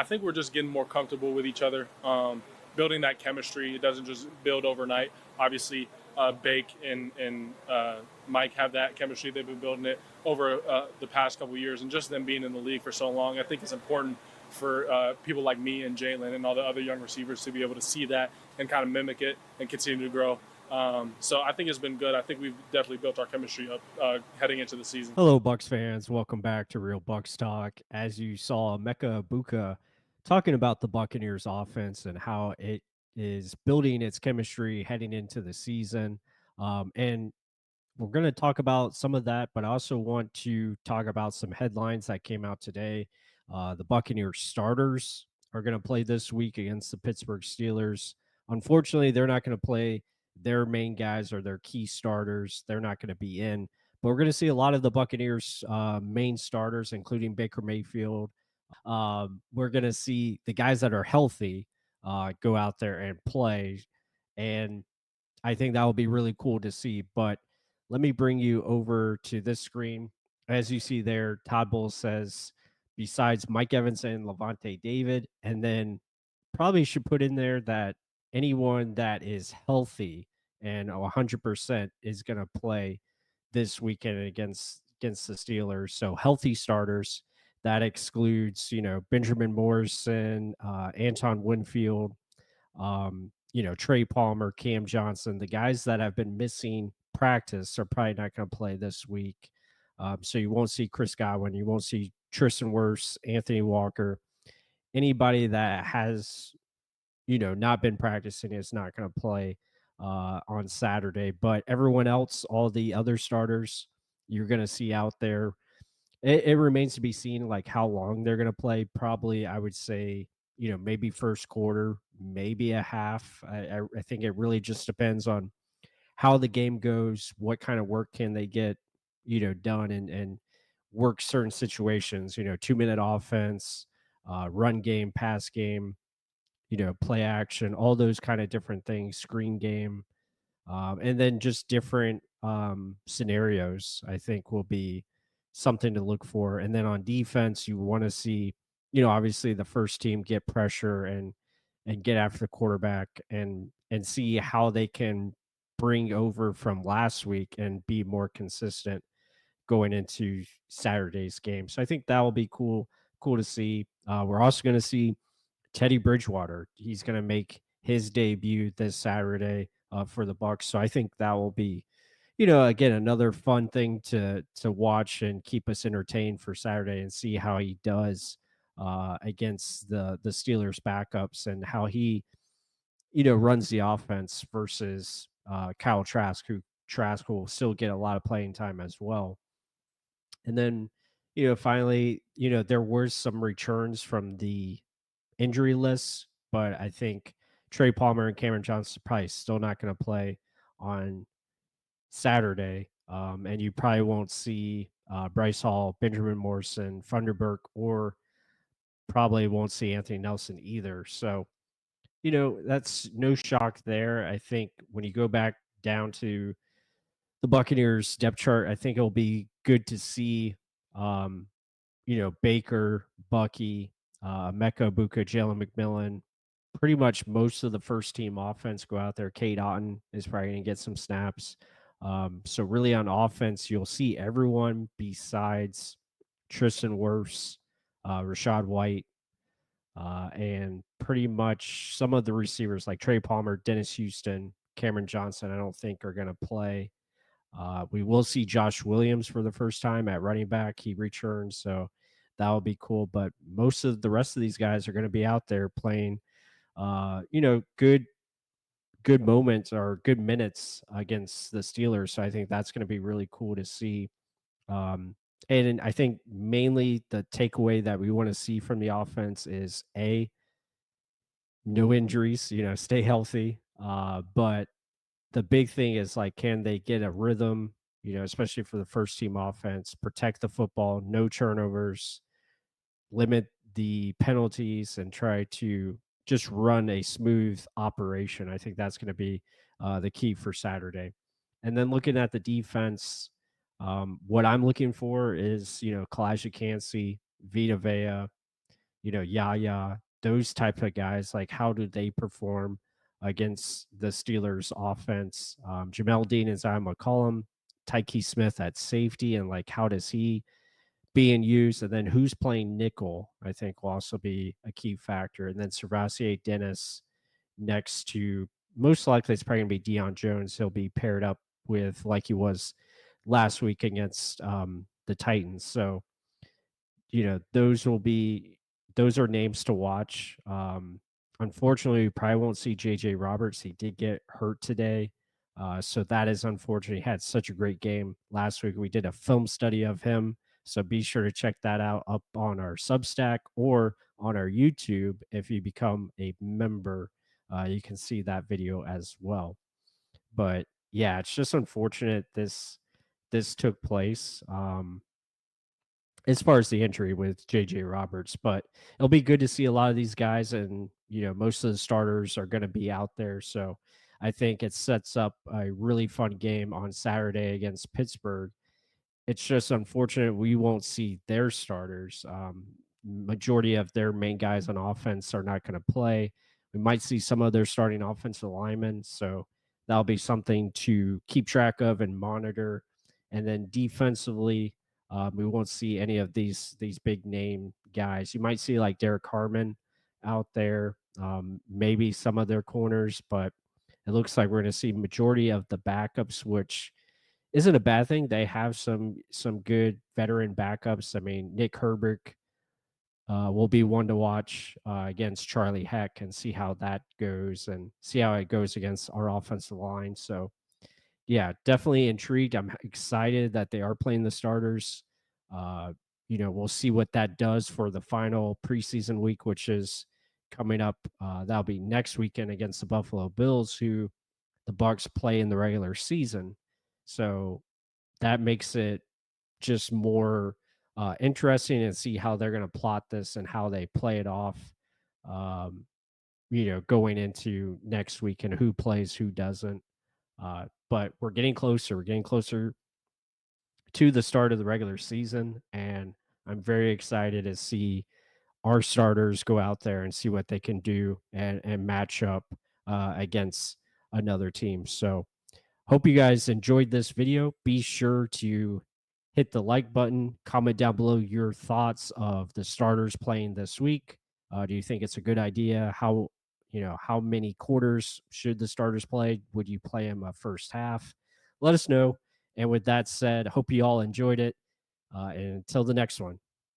I think we're just getting more comfortable with each other, building that chemistry. It doesn't just build overnight. Obviously, Bake and Mike have that chemistry. They've been building it over the past couple of years, and just them being in the league for so long, I think it's important for people like me and Jalen and all the other young receivers to be able to see that and kind of mimic it and continue to grow. So I think it's been good. I think we've definitely built our chemistry up heading into the season. Hello, Bucks fans. Welcome back to Real Bucs Talk. As you saw, Mecca Buka talking about the Buccaneers offense and how it is building its chemistry heading into the season. And we're going to talk about some of that, but I also want to talk about some headlines that came out today. The Buccaneers starters are going to play this week against the Pittsburgh Steelers. Unfortunately, they're not going to play their main guys or their key starters. They're not going to be in, but we're going to see a lot of the Buccaneers' main starters, including Baker Mayfield. We're going to see the guys that are healthy go out there and play. And I think that will be really cool to see. But let me bring you over to this screen. As you see there, Todd Bowles says, besides Mike Evans and Lavonte David, and then probably should put in there that anyone that is healthy and 100% is going to play this weekend against the Steelers. So healthy starters. That excludes, Benjamin Morrison, Anton Winfield, Trey Palmer, Cam Johnson, the guys that have been missing practice are probably not going to play this week. So you won't see Chris Godwin, you won't see Tristan Wirfs, Anthony Walker, anybody that has, not been practicing is not going to play on Saturday. But everyone else, all the other starters, you're going to see out there. It remains to be seen, like how long they're going to play. Probably, I would say, maybe first quarter, maybe a half. I think it really just depends on how the game goes, what kind of work can they get, done and work certain situations, 2-minute offense, run game, pass game, play action, all those kind of different things, screen game, and then just different scenarios, I think will be something to look for. And then on defense, you want to see, obviously the first team get pressure and get after the quarterback and see how they can bring over from last week and be more consistent going into Saturday's game. So I think that will be cool to see. We're also going to see Teddy Bridgewater. He's going to make his debut this Saturday for the Bucks. So I think that will be, again, another fun thing to watch and keep us entertained for Saturday and see how he does against the Steelers backups and how he, runs the offense versus Kyle Trask, who Trask will still get a lot of playing time as well. And then, finally, there were some returns from the injury list, but I think Trey Palmer and Cameron Johnson are probably still not going to play on Saturday. And you probably won't see Bryce Hall, Benjamin Morrison, Funderburk, or probably won't see Anthony Nelson either. So, that's no shock there. I think when you go back down to the Buccaneers depth chart, I think it'll be good to see, um, Baker, Bucky, Mecca, Buka, Jalen McMillan, pretty much most of the first team offense go out there. Kate Otten is probably going to get some snaps. So really on offense, you'll see everyone besides Tristan Wirfs, Rashad White, and pretty much some of the receivers like Trey Palmer, Dennis Houston, Cameron Johnson, I don't think are going to play. We will see Josh Williams for the first time at running back. He returns, so that will be cool. But most of the rest of these guys are going to be out there playing, good moments or good minutes against the Steelers. So I think that's going to be really cool to see. And I think mainly the takeaway that we want to see from the offense is no injuries, stay healthy. But the big thing is like, can they get a rhythm, especially for the first team offense, protect the football, no turnovers, limit the penalties, and try to just run a smooth operation. I think that's going to be the key for Saturday. And then looking at the defense, what I'm looking for is, Kalijah Cansey, Vita Vea, Yaya, those type of guys, like how do they perform against the Steelers offense? Jamel Dean, as I'm gonna call him, Tyke Smith at safety, and like how does he being used? And then who's playing nickel, I think will also be a key factor. And then Servassier Dennis next to, most likely it's probably gonna be Deion Jones. He'll be paired up with, like he was last week against the Titans. So those are names to watch. Unfortunately, we probably won't see JJ Roberts. He did get hurt today. So that is unfortunate. He had such a great game last week. We did a film study of him. So be sure to check that out up on our Substack or on our YouTube. If you become a member, you can see that video as well. But yeah, it's just unfortunate this took place. As far as the injury with JJ Roberts, but it'll be good to see a lot of these guys, and most of the starters are going to be out there. So I think it sets up a really fun game on Saturday against Pittsburgh. It's just unfortunate we won't see their starters. Majority of their main guys on offense are not going to play. We might see some of their starting offensive linemen, so that'll be something to keep track of and monitor. And then defensively, we won't see any of these big name guys. You might see like Derek Harmon out there, maybe some of their corners, but it looks like we're going to see majority of the backups, which isn't a bad thing. They have some good veteran backups. I mean, Nick Herbert will be one to watch against Charlie Heck and see how that goes and see how it goes against our offensive line. So yeah, definitely intrigued. I'm excited that they are playing the starters. Uh, we'll see what that does for the final preseason week, which is coming up. That'll be next weekend against the Buffalo Bills, who the Bucs play in the regular season. So that makes it just more interesting and see how they're going to plot this and how they play it off. Um, going into next week and who plays, who doesn't. But we're getting closer. We're getting closer to the start of the regular season, and I'm very excited to see our starters go out there and see what they can do and match up against another team. So hope you guys enjoyed this video. Be sure to hit the like button, comment down below your thoughts of the starters playing this week. Do you think it's a good idea? How many quarters should the starters play? Would you play them a first half? Let us know. And with that said, hope you all enjoyed it. And until the next one.